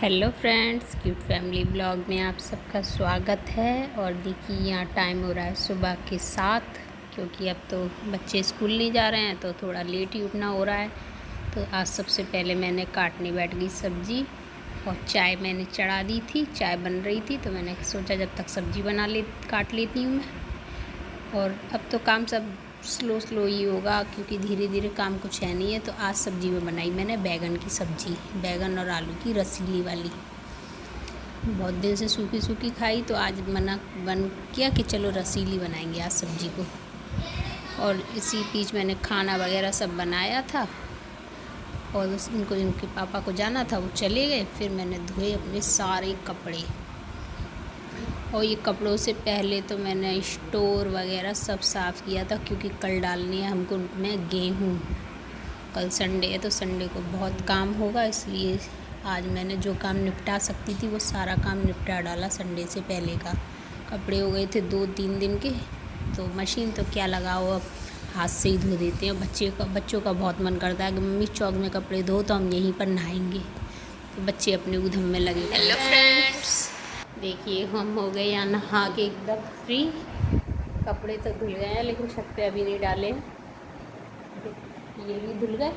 Hello friends, cute family blog में आप सबका स्वागत है। और देखिए यहाँ टाइम हो रहा है सुबह के 7, क्योंकि अब तो बच्चे स्कूल नहीं जा रहे हैं तो थोड़ा लेट ही उठना हो रहा है। तो आज सबसे पहले मैंने काटने बैठ गई सब्ज़ी और चाय मैंने चढ़ा दी थी। चाय बन रही थी तो मैंने सोचा जब तक सब्ज़ी काट लेती हूँ मैं। और अब तो काम सब स्लो ही होगा क्योंकि धीरे धीरे काम कुछ है नहीं है। तो आज सब्ज़ी में बनाई मैंने बैगन की सब्ज़ी, बैगन और आलू की रसीली वाली। बहुत दिन से सूखी खाई तो आज बन किया कि चलो रसीली बनाएंगे आज सब्ज़ी को। और इसी बीच मैंने खाना वगैरह सब बनाया था और इनके पापा को जाना था, वो चले गए। फिर मैंने धोए अपने सारे कपड़े और ये कपड़ों से पहले तो मैंने स्टोर वगैरह सब साफ़ किया था क्योंकि कल डालनी है हमको उनमें गेहूँ। कल संडे है तो संडे को बहुत काम होगा, इसलिए आज मैंने जो काम निपटा सकती थी वो सारा काम निपटा डाला संडे से पहले का। कपड़े हो गए थे 2-3 दिन के, तो मशीन तो क्या लगाओ, अब हाथ से ही धो देते हैं। बच्चों का बहुत मन करता है कि मम्मी चौक में कपड़े धो तो हम यहीं पर नहाएंगे, तो बच्चे अपने उधम में लगे। हेलो फ्रेंड्स, देखिए हम हो गए यहाँ नहा के एकदम फ्री। कपड़े तो धुल गए हैं लेकिन छत पे अभी नहीं डाले हैं। ये भी धुल गए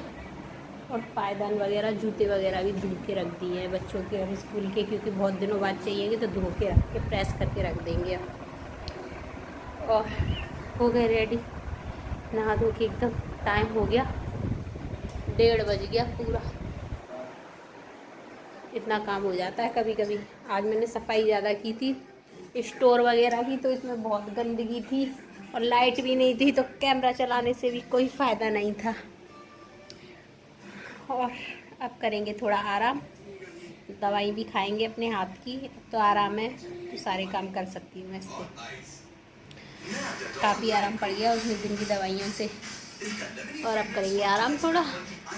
और पायदान वगैरह जूते वगैरह भी धुल के रख दिए हैं बच्चों के और स्कूल के, क्योंकि बहुत दिनों बाद चाहिएंगे तो धो के रख के प्रेस करके रख देंगे अब। और हो गए रेडी, नहा धो के एकदम। टाइम हो गया 1:30 बज गया पूरा। इतना काम हो जाता है कभी कभी। आज मैंने सफाई ज़्यादा की थी स्टोर वगैरह की, तो इसमें बहुत गंदगी थी और लाइट भी नहीं थी, तो कैमरा चलाने से भी कोई फ़ायदा नहीं था। और अब करेंगे थोड़ा आराम, दवाई भी खाएंगे अपने हाथ की। अब तो आराम है तो सारे काम कर सकती हूँ मैं इससे। काफ़ी आराम पड़ गया उसमें दिन की दवाइयों से। और अब करेंगे आराम थोड़ा,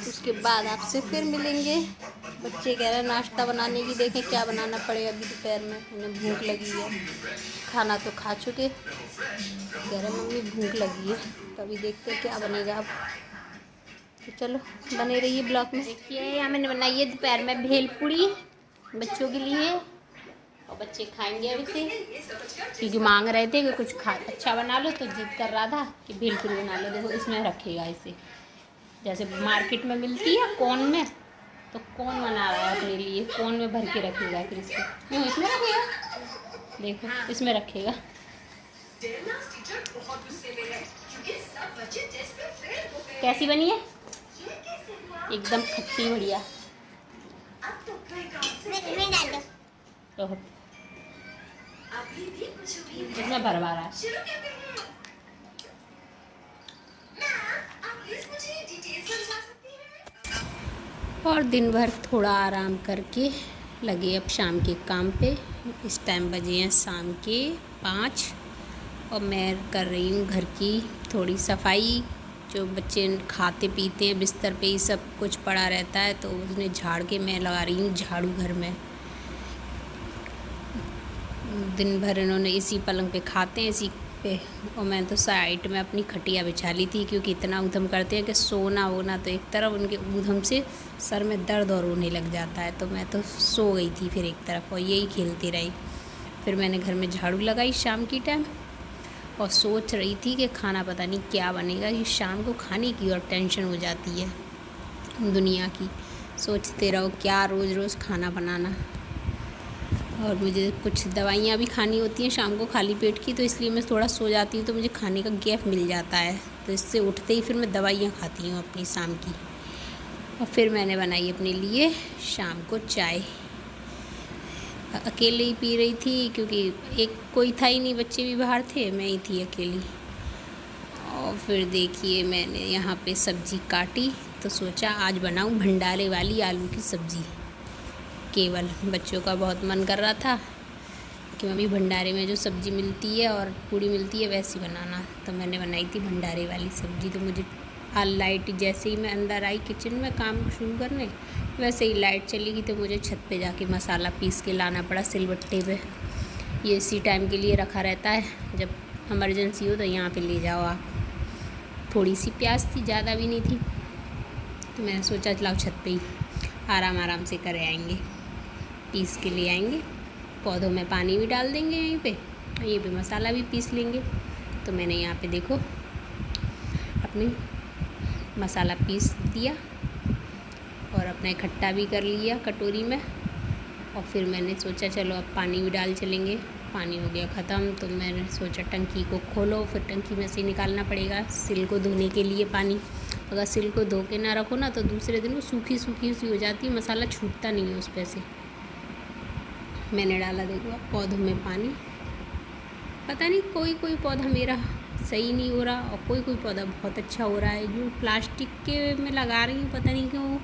उसके बाद आपसे फिर मिलेंगे। बच्चे कह रहे हैं नाश्ता बनाने की, देखें क्या बनाना पड़ेगा अभी दोपहर में, उन्हें भूख लगी है। खाना तो खा चुके, कह रहे मम्मी भूख लगी है, तो अभी देखते हैं क्या बनेगा अब। तो चलो बने रहिए ब्लॉग में। देखिए यहाँ मैंने बनाई है दोपहर में भेलपूड़ी बच्चों के लिए, और बच्चे खाएंगे अभी से, क्योंकि मांग रहे थे कि कुछ अच्छा बना लो, तो जिद कर रहा था कि भेलपूड़ी बना लो। देखो इसमें रखेगा इसे, जैसे मार्केट में मिलती है कौन में, तो कौन बना रहा है अपने लिए, कौन में भर के रखेगा। फिर इसको क्यों इसमें रखेगा, देखो इसमें रखेगा। कैसी बनी है, एकदम खट्टी बढ़िया। इसमें भरवा रहा है। और दिन भर थोड़ा आराम करके लगे अब शाम के काम पे। इस टाइम बजे हैं शाम के 5 और मैं कर रही हूँ घर की थोड़ी सफाई। जो बच्चे खाते पीते हैं बिस्तर पे ही सब कुछ पड़ा रहता है, तो उसने झाड़ के मैं लगा रही हूँ झाड़ू घर में। दिन भर इन्होंने इसी पलंग पे खाते हैं, इसी पे। और मैं तो साइड में अपनी खटिया बिछा ली थी, क्योंकि इतना उधम करते हैं कि सोना होना, तो एक तरफ उनके उधम से सर में दर्द और होने लग जाता है। तो मैं तो सो गई थी फिर एक तरफ और यही खेलती रही। फिर मैंने घर में झाड़ू लगाई शाम की टाइम और सोच रही थी कि खाना पता नहीं क्या बनेगा। ये शाम को खाने की और टेंशन हो जाती है दुनिया की, सोचते रहो क्या रोज़ रोज़ खाना बनाना। और मुझे कुछ दवाइयाँ भी खानी होती हैं शाम को खाली पेट की, तो इसलिए मैं थोड़ा सो जाती हूँ तो मुझे खाने का गैप मिल जाता है। तो इससे उठते ही फिर मैं दवाइयाँ खाती हूँ अपनी शाम की। और फिर मैंने बनाई अपने लिए शाम को चाय, अकेले ही पी रही थी क्योंकि एक कोई था ही नहीं, बच्चे भी बाहर थे, मैं ही थी अकेली। और फिर देखिए मैंने यहाँ पे सब्ज़ी काटी, तो सोचा आज बनाऊँ भंडारे वाली आलू की सब्ज़ी। केवल बच्चों का बहुत मन कर रहा था कि मम्मी भंडारे में जो सब्ज़ी मिलती है और पूड़ी मिलती है वैसी बनाना, तो मैंने बनाई थी भंडारे वाली सब्ज़ी। तो मुझे लाइट, जैसे ही मैं अंदर आई किचन में काम शुरू करने, वैसे ही लाइट चली गई, तो मुझे छत पे जाके मसाला पीस के लाना पड़ा सिलबट्टे पे। ये इसी टाइम के लिए रखा रहता है, जब इमरजेंसी हो तो यहाँ पे ले जाओ आप। थोड़ी सी प्याज थी, ज़्यादा भी नहीं थी, तो मैंने सोचा चलाओ छत पे ही आराम से करे आएंगे। पीस के ले आएंगे। पौधों में पानी भी डाल देंगे यहीं पे मसाला भी पीस लेंगे। तो मैंने यहाँ पे देखो अपनी मसाला पीस दिया और अपना इकट्ठा भी कर लिया कटोरी में। और फिर मैंने सोचा चलो अब पानी भी डाल चलेंगे। पानी हो गया ख़त्म, तो मैंने सोचा टंकी को खोलो, फिर टंकी में से निकालना पड़ेगा सिल को धोने के लिए पानी। अगर सिल को धो के ना रखो ना तो दूसरे दिन वो सूखी सूखी सी हो जाती है, मसाला छूटता नहीं है उस पर से। मैंने डाला देखो अब पौधों में पानी। पता नहीं कोई पौधा मेरा सही नहीं हो रहा और कोई पौधा बहुत अच्छा हो रहा है। जो प्लास्टिक के में लगा रही हूँ पता नहीं क्यों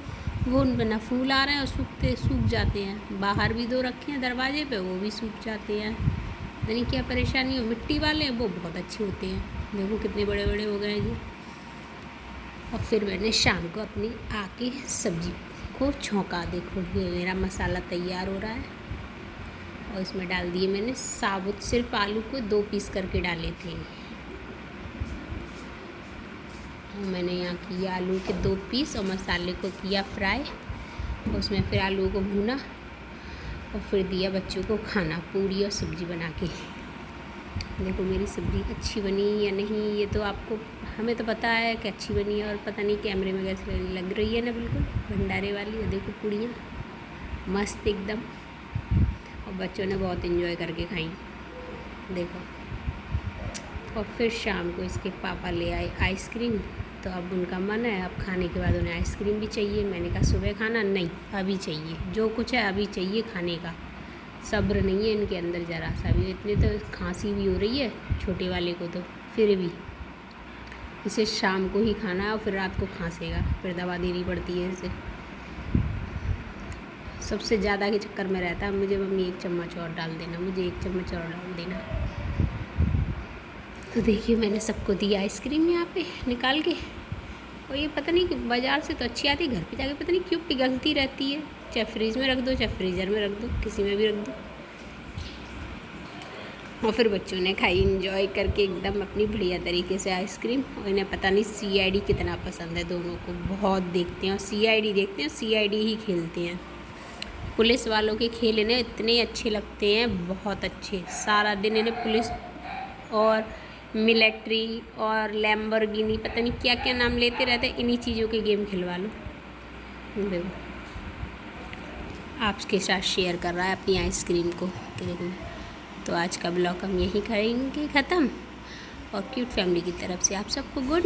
वो उनमें ना फूल आ रहे हैं और सूख जाते हैं। बाहर भी 2 रखे हैं दरवाजे पे, वो भी सूख जाते हैं। पता नहीं क्या परेशानी हो। मिट्टी वाले वो बहुत अच्छे होते हैं, देखो कितने बड़े बड़े हो गए हैं जी। और फिर मैंने शाम को अपनी आके सब्जी को छौंका। देखो ये मेरा मसाला तैयार हो रहा है और इसमें डाल दिए मैंने साबुत, सिर्फ आलू को 2 पीस करके डाले थे। मैंने यहाँ किया आलू के 2 पीस और मसाले को किया फ्राई। उसमें फिर आलू को भूना और फिर दिया बच्चों को खाना, पूरी और सब्ज़ी बना के। देखो मेरी सब्ज़ी अच्छी बनी या नहीं ये तो आपको, हमें तो पता है कि अच्छी बनी है, और पता नहीं कैमरे में कैसे लग रही है ना, बिल्कुल भंडारे वाली। और देखो पूड़ियाँ मस्त एकदम, और बच्चों ने बहुत एंजॉय करके खाई देखो। और फिर शाम को इसके पापा ले आए आइसक्रीम, तो अब उनका मन है, अब खाने के बाद उन्हें आइसक्रीम भी चाहिए। मैंने कहा सुबह खाना नहीं, अभी चाहिए, जो कुछ है अभी चाहिए खाने का। सब्र नहीं है इनके अंदर ज़रा सा भी। इतने तो खांसी भी हो रही है छोटे वाले को, तो फिर भी इसे शाम को ही खाना है और फिर रात को खांसेगा, फिर दवा देनी पड़ती है इसे। सबसे ज़्यादा के चक्कर में रहता है, मुझे मम्मी 1 चम्मच और डाल देना, मुझे 1 चम्मच और डाल देना। तो देखिए मैंने सबको दी आइसक्रीम यहाँ पे निकाल के। और ये पता नहीं कि बाज़ार से तो अच्छी आती है, घर पे जाके पता नहीं क्यों पिघलती रहती है। चाहे फ्रिज में रख दो, चाहे फ्रीज़र में रख दो, किसी में भी रख दो। और फिर बच्चों ने खाई इंजॉय करके एकदम अपनी बढ़िया तरीके से आइसक्रीम। और इन्हें पता नहीं CID कितना पसंद है, दोनों को बहुत देखते हैं और CID देखते हैं, CID ही खेलते हैं। पुलिस वालों के खेल इन्हें इतने अच्छे लगते हैं, बहुत अच्छे। सारा दिन इन्हें पुलिस और मिलिट्री और लैम्बोर्गिनी पता नहीं क्या क्या नाम लेते रहते हैं, इन्हीं चीज़ों के गेम खिलवा लो। देखो आपके साथ शेयर कर रहा है अपनी आइसक्रीम को कि देखो। तो आज का ब्लॉग हम यहीं करेंगे ख़त्म, और क्यूट फैमिली की तरफ से आप सबको गुड